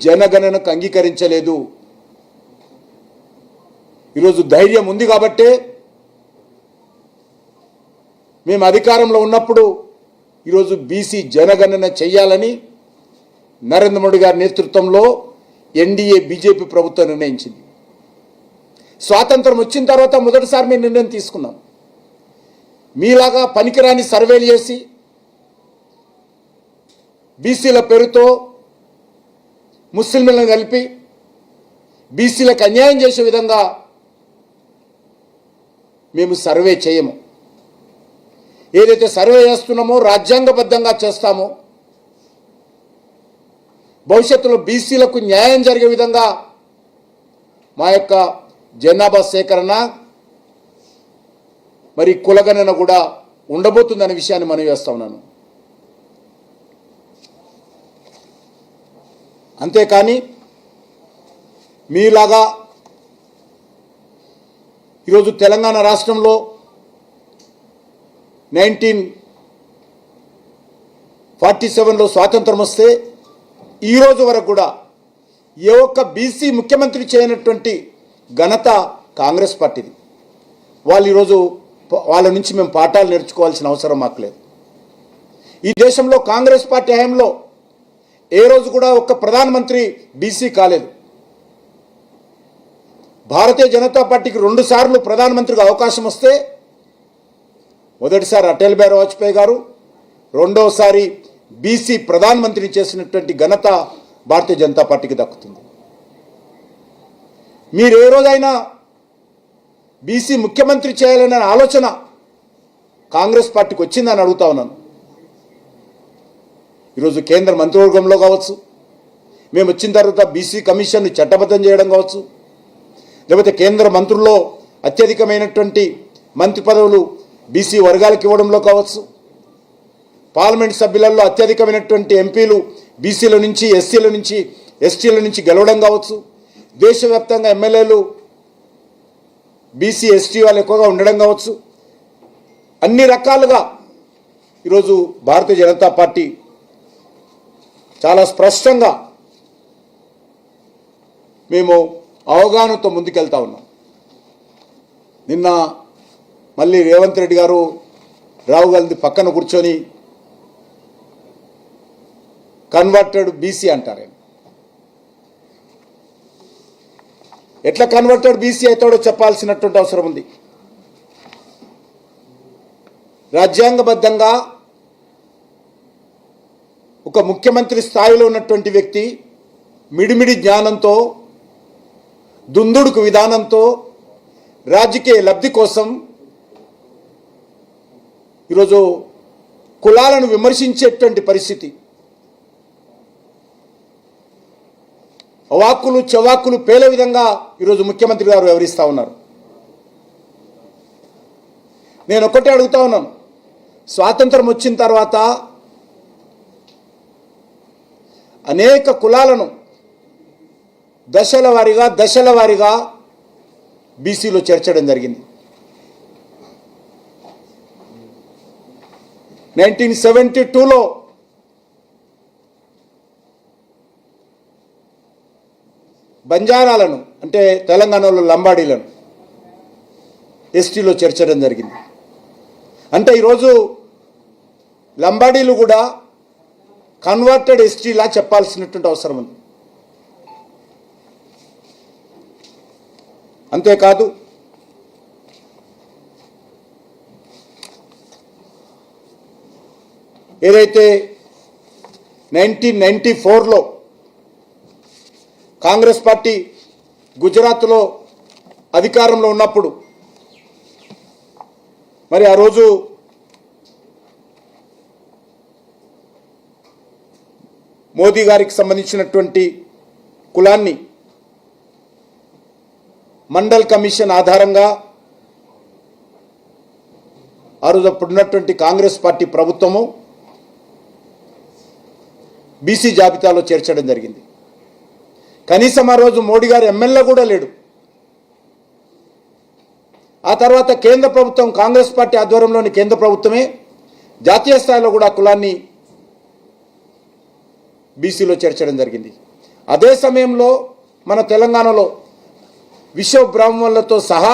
జనగణనకు అంగీకరించలేదు. ఈరోజు ధైర్యం ఉంది కాబట్టే మేము అధికారంలో ఉన్నప్పుడు ఈరోజు బీసీ జనగణన చేయాలని నరేంద్ర మోడీ గారి నేతృత్వంలో ఎన్డీఏ బీజేపీ ప్రభుత్వం నిర్ణయించింది. స్వాతంత్రం వచ్చిన తర్వాత మొదటిసారి మేము నిర్ణయం తీసుకున్నాం. మీలాగా పనికిరాని సర్వేలు చేసి బీసీల పేరుతో ముస్లింలను కలిపి బీసీలకు అన్యాయం చేసే విధంగా మేము సర్వే చేయము. ఏదైతే సర్వే చేస్తున్నామో రాజ్యాంగబద్ధంగా చేస్తామో, భవిష్యత్తులో బీసీలకు న్యాయం జరిగే విధంగా మా యొక్క జనాభా సేకరణ మరి కులగణన కూడా ఉండబోతుందనే విషయాన్ని మనం వేస్తా ఉన్నాను. అంతేకాని మీలాగా ఈరోజు తెలంగాణ రాష్ట్రంలో 1947లో స్వాతంత్రం వస్తే ఈరోజు వరకు కూడా ఏ ఒక్క బీసీ ముఖ్యమంత్రి చేయనటువంటి ఘనత కాంగ్రెస్ పార్టీది. వాళ్ళు ఈరోజు వాళ్ళ నుంచి మేము పాఠాలు నేర్చుకోవాల్సిన అవసరం మాకు లేదు. ఈ దేశంలో కాంగ్రెస్ పార్టీ హయాంలో ఏ రోజు కూడా ఒక్క ప్రధానమంత్రి బీసీ కాలేదు. భారతీయ జనతా పార్టీకి 2 సార్లు ప్రధానమంత్రిగా అవకాశం వస్తే మొదటిసారి అటల్ బిహారీ వాజ్పేయి గారు, రెండోసారి బీసీ ప్రధానమంత్రిని చేసినటువంటి ఘనత భారతీయ జనతా పార్టీకి దక్కుతుంది. మీరు ఏ రోజైనా బీసీ ముఖ్యమంత్రి చేయాలనే ఆలోచన కాంగ్రెస్ పార్టీకి వచ్చిందని అడుగుతా ఉన్నాను. ఈరోజు కేంద్ర మంత్రివర్గంలో కావచ్చు, మేము వచ్చిన తర్వాత బీసీ కమిషన్ను చట్టబద్ధం చేయడం కావచ్చు, లేకపోతే కేంద్ర మంత్రుల్లో అత్యధికమైనటువంటి మంత్రి పదవులు బీసీ వర్గాలకు ఇవ్వడంలో కావచ్చు, పార్లమెంట్ సభ్యులలో అత్యధికమైనటువంటి ఎంపీలు బీసీల నుంచి, ఎస్సీల నుంచి, ఎస్టీల నుంచి గెలవడం కావచ్చు, దేశవ్యాప్తంగా ఎమ్మెల్యేలు బీసీ ఎస్టీ వాళ్ళు ఎక్కువగా ఉండడం కావచ్చు, అన్ని రకాలుగా ఈరోజు భారతీయ జనతా పార్టీ చాలా స్పష్టంగా మేము అవగాహనతో ముందుకెళ్తా ఉన్నాం. నిన్న మళ్ళీ రేవంత్ రెడ్డి గారు రాహుల్ గాంధీ పక్కన కూర్చొని కన్వర్టెడ్ బీసీ అంటారు. ఎట్లా కన్వర్టెడ్ బీసీ అవుతాడో చెప్పాల్సినటువంటి అవసరం ఉంది. రాజ్యాంగబద్ధంగా ఒక ముఖ్యమంత్రి స్థాయిలో ఉన్నటువంటి వ్యక్తి మిడిమిడి జ్ఞానంతో, దుందుడుకు విధానంతో రాజకీయ లబ్ధి కోసం ఈరోజు కులాలను విమర్శించేటువంటి పరిస్థితి, అవాక్కులు చవాక్కులు పేలే విధంగా ఈరోజు ముఖ్యమంత్రి గారు వ్యవహరిస్తూ ఉన్నారు. నేను ఒకటే అడుగుతా ఉన్నాను, స్వాతంత్రం వచ్చిన తర్వాత అనేక కులాలను దశల వారీగా బీసీలో చేర్చడం జరిగింది. 1972లో బంజారాలను, అంటే తెలంగాణలో లంబాడీలను ఎస్టీలో చేర్చడం జరిగింది. అంటే ఈరోజు లంబాడీలు కూడా కన్వర్టెడ్ ఎస్టీలా చెప్పాల్సినటువంటి అవసరం ఉంది. అంతేకాదు ఏదైతే 1994లో కాంగ్రెస్ పార్టీ గుజరాత్లో అధికారంలో ఉన్నప్పుడు మరి ఆ రోజు మోదీ గారికి సంబంధించినటువంటి కులాన్ని మండల్ కమిషన్ ఆధారంగా ఆ రోజు అప్పుడున్నటువంటి కాంగ్రెస్ పార్టీ ప్రభుత్వము బీసీ జాబితాలో చేర్చడం జరిగింది. కనీసం ఆ రోజు మోడీ గారు ఎమ్మెల్యే కూడా లేడు. ఆ తర్వాత కేంద్ర ప్రభుత్వం, కాంగ్రెస్ పార్టీ ఆధ్వర్యంలోని కేంద్ర ప్రభుత్వమే జాతీయ స్థాయిలో కూడా కులాన్ని బీసీలో చేర్చడం జరిగింది. అదే సమయంలో మన తెలంగాణలో విశ్వ బ్రాహ్మణులతో సహా